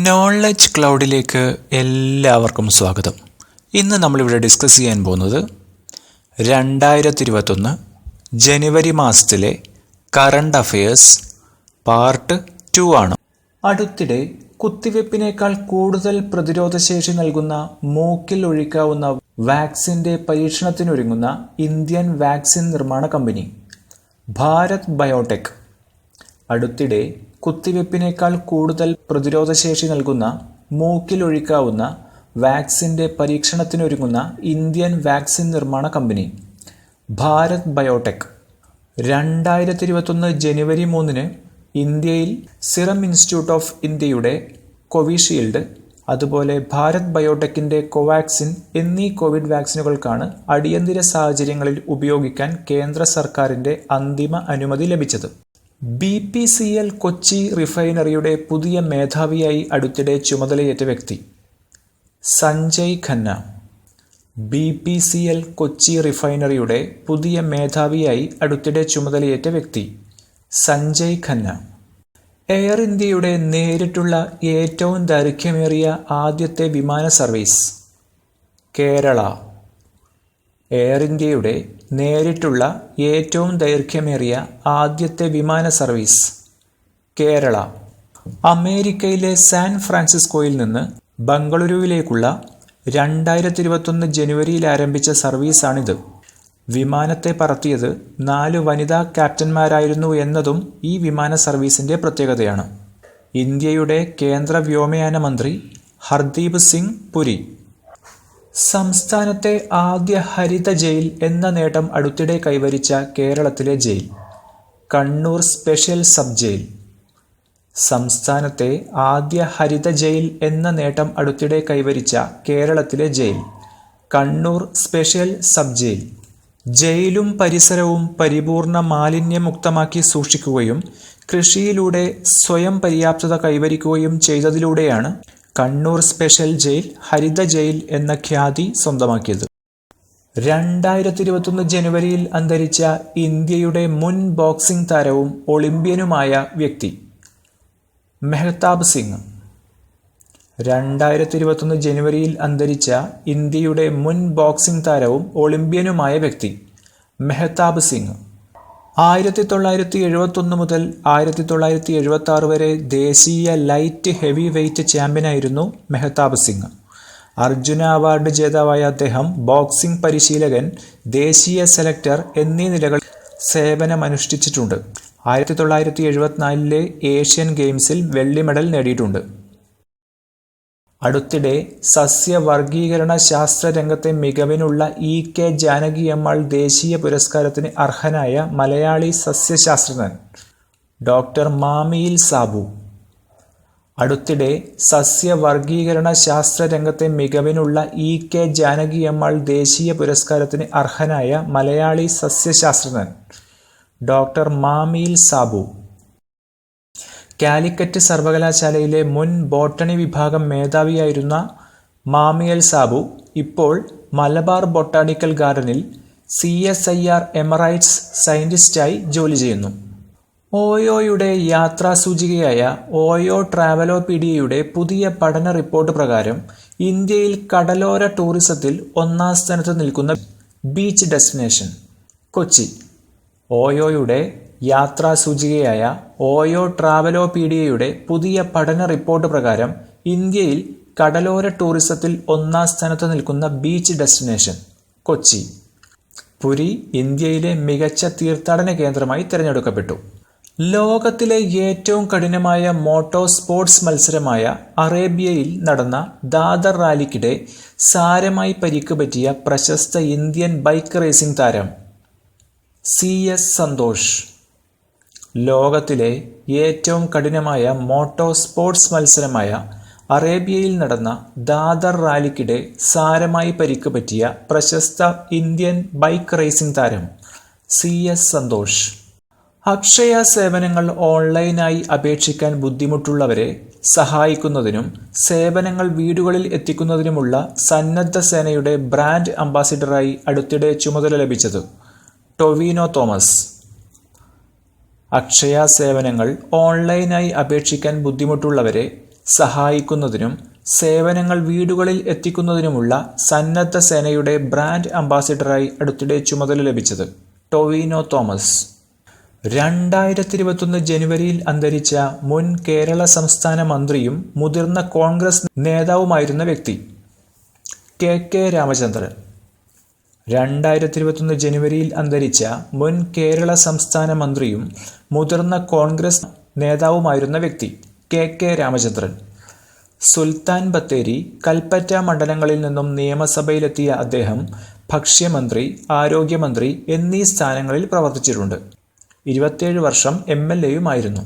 Knowledge ക്ലൗഡിലേക്ക് എല്ലാവർക്കും സ്വാഗതം. ഇന്ന് നമ്മളിവിടെ ഡിസ്കസ് ചെയ്യാൻ പോകുന്നത് 2021 ജനുവരി മാസത്തിലെ കറണ്ട് അഫയേഴ്സ് പാർട്ട് 2 ആണ്. അടുത്തിടെ കുത്തിവെപ്പിനേക്കാൾ കൂടുതൽ പ്രതിരോധശേഷി നൽകുന്ന മൂക്കിൽ ഒഴിക്കാവുന്ന വാക്സിൻ്റെ പരീക്ഷണത്തിനൊരുങ്ങുന്ന ഇന്ത്യൻ വാക്സിൻ നിർമ്മാണ കമ്പനി ഭാരത് ബയോടെക്. അടുത്തിടെ കുത്തിവെപ്പിനേക്കാൾ കൂടുതൽ പ്രതിരോധശേഷി നൽകുന്ന മൂക്കിൽ ഒഴിക്കാവുന്ന വാക്സിൻ്റെ പരീക്ഷണത്തിനൊരുങ്ങുന്ന ഇന്ത്യൻ വാക്സിൻ നിർമ്മാണ കമ്പനി ഭാരത് ബയോടെക് 2021 ജനുവരി 3 ഇന്ത്യയിൽ സിറം ഇൻസ്റ്റിറ്റ്യൂട്ട് ഓഫ് ഇന്ത്യയുടെ കോവിഷീൽഡ്, അതുപോലെ ഭാരത് ബയോടെക്കിൻ്റെ കോവാക്സിൻ എന്നീ കോവിഡ് വാക്സിനുകൾക്കാണ് അടിയന്തര സാഹചര്യങ്ങളിൽ ഉപയോഗിക്കാൻ കേന്ദ്ര സർക്കാരിൻ്റെ അന്തിമ അനുമതി ലഭിച്ചത്. BPCL കൊച്ചി റിഫൈനറിയുടെ പുതിയ മേധാവിയായി അടുത്തിടെ ചുമതലയേറ്റ വ്യക്തി സഞ്ജയ് ഖന്ന. BPCL കൊച്ചി റിഫൈനറിയുടെ പുതിയ മേധാവിയായി അടുത്തിടെ ചുമതലയേറ്റ വ്യക്തി സഞ്ജയ് ഖന്ന. എയർ ഇന്ത്യയുടെ നേരിട്ടുള്ള ഏറ്റവും ദൈർഘ്യമേറിയ ആദ്യത്തെ വിമാന സർവീസ് കേരള. എയർ ഇന്ത്യയുടെ നേരിട്ടുള്ള ഏറ്റവും ദൈർഘ്യമേറിയ ആദ്യത്തെ വിമാന സർവീസ് കേരള. അമേരിക്കയിലെ സാൻ ഫ്രാൻസിസ്കോയിൽ നിന്ന് ബംഗളൂരുവിലേക്കുള്ള 2021 ജനുവരിയിൽ ആരംഭിച്ച സർവീസാണിത്. വിമാനത്തെ പറത്തിയത് 4 വനിതാ ക്യാപ്റ്റന്മാരായിരുന്നു എന്നതും ഈ വിമാന സർവീസിൻ്റെ പ്രത്യേകതയാണ്. ഇന്ത്യയുടെ കേന്ദ്ര വ്യോമയാന മന്ത്രി ഹർദീപ് സിംഗ് പുരി. സംസ്ഥാനത്തെ ആദ്യ ഹരിത ജയിൽ എന്ന നേട്ടം അടുത്തിടെ കൈവരിച്ച കേരളത്തിലെ jail Kannur special sub jail. സംസ്ഥാനത്തെ ആദ്യ ഹരിത ജയിൽ എന്ന നേട്ടം അടുത്തിടെ കൈവരിച്ച കേരളത്തിലെ jail Kannur special sub jail. ജയിലും പരിസരവും പരിപൂർണ മാലിന്യമുക്തമാക്കി സൂക്ഷിക്കുകയും കൃഷിയിലൂടെ സ്വയം പര്യാപ്തത കൈവരിക്കുകയും ചെയ്തതിലൂടെയാണ് കണ്ണൂർ സ്പെഷ്യൽ ജയിൽ ഹരിത ജയിൽ എന്ന ഖ്യാതി സ്വന്തമാക്കിയത്. 2021 ജനുവരിയിൽ അന്തരിച്ച ഇന്ത്യയുടെ മുൻ ബോക്സിംഗ് താരവും ഒളിമ്പ്യനുമായ വ്യക്തി മെഹ്താബ് സിംഗ്. 2021 ജനുവരിയിൽ അന്തരിച്ച ഇന്ത്യയുടെ മുൻ ബോക്സിംഗ് താരവും ഒളിമ്പ്യനുമായ വ്യക്തി മെഹ്താബ് സിംഗ് 1971 മുതൽ 1976 വരെ ദേശീയ ലൈറ്റ് ഹെവി വെയ്റ്റ് ചാമ്പ്യനായിരുന്നു മെഹ്താബ് സിംഗ്. അർജുന അവാർഡ് ജേതാവായ അദ്ദേഹം ബോക്സിംഗ് പരിശീലകൻ, ദേശീയ സെലക്ടർ എന്നീ നിലകളിൽ സേവനമനുഷ്ഠിച്ചിട്ടുണ്ട്. 1974 ഏഷ്യൻ ഗെയിംസിൽ വെള്ളി മെഡൽ നേടിയിട്ടുണ്ട്. അടുത്തിടെ സസ്യവർഗീകരണ ശാസ്ത്ര രംഗത്തെ മികവിനുള്ള EK ജാനകിയമ്മാൾ ദേശീയ പുരസ്കാരത്തിന് അർഹനായ മലയാളി സസ്യശാസ്ത്രജ്ഞൻ ഡോക്ടർ മാമിയിൽ സാബു. അടുത്തിടെ സസ്യവർഗീകരണ ശാസ്ത്ര രംഗത്തെ മികവിനുള്ള EK ജാനകിയമ്മാൾ ദേശീയ പുരസ്കാരത്തിന് അർഹനായ മലയാളി സസ്യശാസ്ത്രജ്ഞൻ ഡോക്ടർ മാമിയിൽ സാബു. കാലിക്കറ്റ് സർവകലാശാലയിലെ മുൻ ബോട്ടണി വിഭാഗം മേധാവിയായിരുന്ന മാമിയൽ സാബു ഇപ്പോൾ മലബാർ ബൊട്ടാണിക്കൽ ഗാർഡനിൽ CSIR എമറൈറ്റ്സ് സയന്റിസ്റ്റായി ജോലി ചെയ്യുന്നു. ഓയോയുടെ യാത്രാസൂചികയായ ഓയോ ട്രാവലോപീഡിയയുടെ പുതിയ പഠന റിപ്പോർട്ട് പ്രകാരം ഇന്ത്യയിൽ കടലോര ടൂറിസത്തിൽ 1ാം സ്ഥാനത്ത് നിൽക്കുന്ന ബീച്ച് ഡെസ്റ്റിനേഷൻ കൊച്ചി. ഓയോയുടെ യാത്രാസൂചികയായ ഓയോ ട്രാവലോപീഡിയയുടെ പുതിയ പഠന റിപ്പോർട്ട് പ്രകാരം ഇന്ത്യയിൽ കടലോര ടൂറിസത്തിൽ 1ാം സ്ഥാനത്ത് നിൽക്കുന്ന ബീച്ച് ഡെസ്റ്റിനേഷൻ കൊച്ചി. പുരി ഇന്ത്യയിലെ മികച്ച തീർത്ഥാടന കേന്ദ്രമായി തിരഞ്ഞെടുക്കപ്പെട്ടു. ലോകത്തിലെ ഏറ്റവും കഠിനമായ മോട്ടോർ സ്പോർട്സ് മത്സരമായ അറേബ്യയിൽ നടന്ന ദാദർ റാലിക്കിടെ സാരമായി പരിക്ക് പറ്റിയ പ്രശസ്ത ഇന്ത്യൻ ബൈക്ക് റേസിംഗ് താരം CS സന്തോഷ്. ലോകത്തിലെ ഏറ്റവും കഠിനമായ മോട്ടോർ സ്പോർട്സ് മത്സരമായ അറേബ്യയിൽ നടന്ന ദാദർ റാലിക്കിടെ സാരമായി പരിക്ക് പറ്റിയ പ്രശസ്ത ഇന്ത്യൻ ബൈക്ക് റേസിംഗ് താരം CS സന്തോഷ്. അക്ഷയ സേവനങ്ങൾ ഓൺലൈനായി അപേക്ഷിക്കാൻ ബുദ്ധിമുട്ടുള്ളവരെ സഹായിക്കുന്നതിനും സേവനങ്ങൾ വീടുകളിൽ എത്തിക്കുന്നതിനുമുള്ള സന്നദ്ധ സേനയുടെ ബ്രാൻഡ് അംബാസിഡറായി അടുത്തിടെ ചുമതല ലഭിച്ചത് ടൊവിനോ തോമസ്. അക്ഷയ സേവനങ്ങൾ ഓൺലൈനായി അപേക്ഷിക്കാൻ ബുദ്ധിമുട്ടുള്ളവരെ സഹായിക്കുന്നതിനും സേവനങ്ങൾ വീടുകളിൽ എത്തിക്കുന്നതിനുമുള്ള സന്നദ്ധ സേനയുടെ ബ്രാൻഡ് അംബാസിഡറായി അടുത്തിടെ ചുമതല ലഭിച്ചത് ടൊവിനോ തോമസ്. 2021 ജനുവരിയിൽ അന്തരിച്ച മുൻ കേരള സംസ്ഥാന മന്ത്രിയും മുതിർന്ന കോൺഗ്രസ് നേതാവുമായിരുന്ന വ്യക്തി കെ രാമചന്ദ്രൻ. 2021 ജനുവരിയിൽ അന്തരിച്ച മുൻ കേരള സംസ്ഥാന മന്ത്രിയും മുതിർന്ന കോൺഗ്രസ് നേതാവുമായിരുന്ന വ്യക്തി കെ രാമചന്ദ്രൻ. സുൽത്താൻ ബത്തേരി, കൽപ്പറ്റ മണ്ഡലങ്ങളിൽ നിന്നും നിയമസഭയിലെത്തിയ അദ്ദേഹം ഭക്ഷ്യമന്ത്രി, ആരോഗ്യമന്ത്രി എന്നീ സ്ഥാനങ്ങളിൽ പ്രവർത്തിച്ചിട്ടുണ്ട്. 27 വർഷം MLA യുമായിരുന്നു.